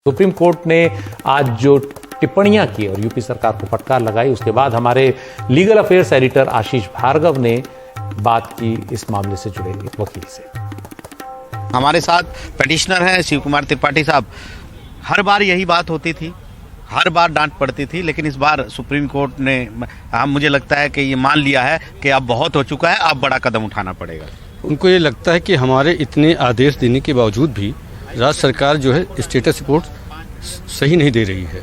Supreme court ने आज जो टिप्पणियां की और यूपी सरकार को फटकार लगाई, उसके बाद हमारे लीगल अफेयर्स एडिटर आशीष भार्गव ने बात की इस मामले से जुड़े एक वकील से। हमारे साथ पिटिशनर हैं शिव कुमार त्रिपाठी साहब। हर बार यही बात होती थी, हर बार डांट पड़ती थी, लेकिन इस बार सुप्रीम कोर्ट ने मुझे लगता है कि ये मान लिया है कि अब बहुत हो चुका है, अब बड़ा कदम उठाना पड़ेगा। उनको ये लगता है कि हमारे इतने आदेश देने के बावजूद भी राज्य सरकार जो है स्टेटस रिपोर्ट सही नहीं दे रही है।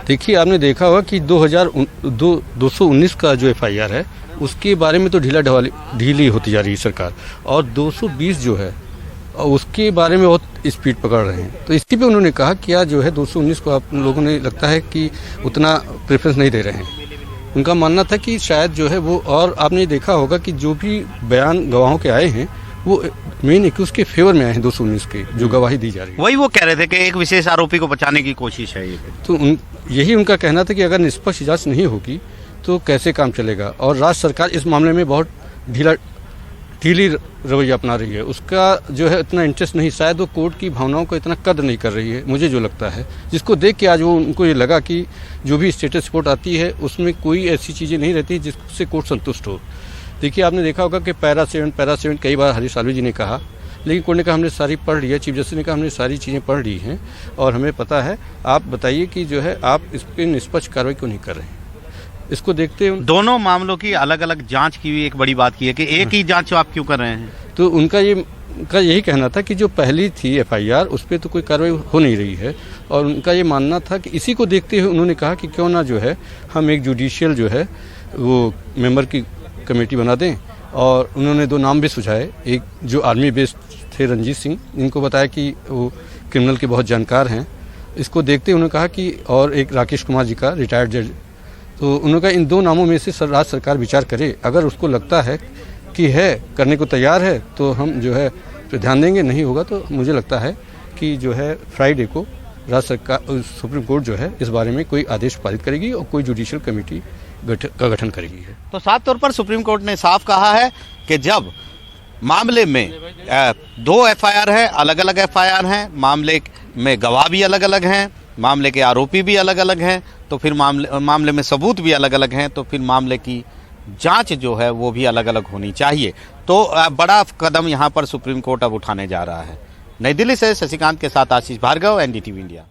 देखिए, आपने देखा होगा कि 219 का जो FIR है उसके बारे में तो ढीली होती जा रही है सरकार, और 220 जो है उसके बारे में बहुत स्पीड पकड़ रहे हैं। तो इसी पे उन्होंने कहा कि यार जो है 219 को आप लोगों ने लगता है कि उतना प्रेफरेंस नहीं दे रहे हैं। उनका मानना था कि शायद जो है वो, और आपने देखा होगा कि जो भी बयान गवाहों के आए हैं वो मेन एक्यूज के फेवर में आए हैं 219 के, जो गवाही दी जा रही है। वही वो कह रहे थे कि एक विशेष आरोपी को बचाने की कोशिश है ये। तो यही उनका कहना था कि अगर निष्पक्ष जांच नहीं होगी तो कैसे काम चलेगा, और राज्य सरकार इस मामले में बहुत ढीली रवैया अपना रही है। उसका जो है इतना इंटरेस्ट नहीं, शायद वो कोर्ट की भावनाओं को इतना कद्र नहीं कर रही है, मुझे जो लगता है, जिसको देख के आज वो उनको ये लगा कि जो भी स्टेटस रिपोर्ट आती है उसमें कोई ऐसी चीज़ें नहीं रहती जिससे कोर्ट संतुष्ट हो। देखिए, आपने देखा होगा कि पैरा 7 कई बार हरीश साल्वे जी ने कहा, लेकिन कोर्ट ने कहा हमने सारी पढ़ ली है, चीफ जस्टिस ने कहा हमने सारी चीज़ें पढ़ ली हैं और हमें पता है। आप बताइए कि जो है आप इस पर निष्पक्ष कार्रवाई क्यों नहीं कर रहे हैं। इसको देखते हुए दोनों मामलों की अलग अलग जांच की भी एक बड़ी बात की है कि एक ही जांच आप क्यों कर रहे हैं। तो उनका यही कहना था कि जो पहली थी FIR उस पर तो कोई कार्रवाई हो नहीं रही है, और उनका ये मानना था कि इसी को देखते हुए उन्होंने कहा कि क्यों ना जो है हम एक जुडिशियल जो है वो मेंबर की कमेटी बना दें। और उन्होंने 2 नाम भी सुझाए, एक जो आर्मी बेस्ड थे रंजीत सिंह, इनको बताया कि वो क्रिमिनल के बहुत जानकार हैं। इसको देखते उन्होंने कहा कि, और एक राकेश कुमार जी का रिटायर्ड जज। तो उन्होंने कहा इन 2 नामों में से राज्य सरकार विचार करे, अगर उसको लगता है कि है करने को तैयार है तो हम जो है तो ध्यान देंगे, नहीं होगा तो मुझे लगता है कि जो है फ्राइडे को राज्य सरकार सुप्रीम कोर्ट जो है इस बारे में कोई आदेश पारित करेगी और कोई जुडिशियल कमेटी का गठन करेगी। तो साफ तौर पर सुप्रीम कोर्ट ने साफ कहा है कि जब मामले में 2 FIR है, अलग अलग FIR हैं, मामले में गवाह भी अलग अलग हैं, मामले के आरोपी भी अलग अलग हैं, तो फिर मामले में सबूत भी अलग अलग हैं, तो फिर मामले की जांच जो है वो भी अलग अलग होनी चाहिए। तो बड़ा कदम यहाँ पर सुप्रीम कोर्ट अब उठाने जा रहा है। नई दिल्ली से शशिकांत के साथ आशीष भार्गव, NDTV इंडिया।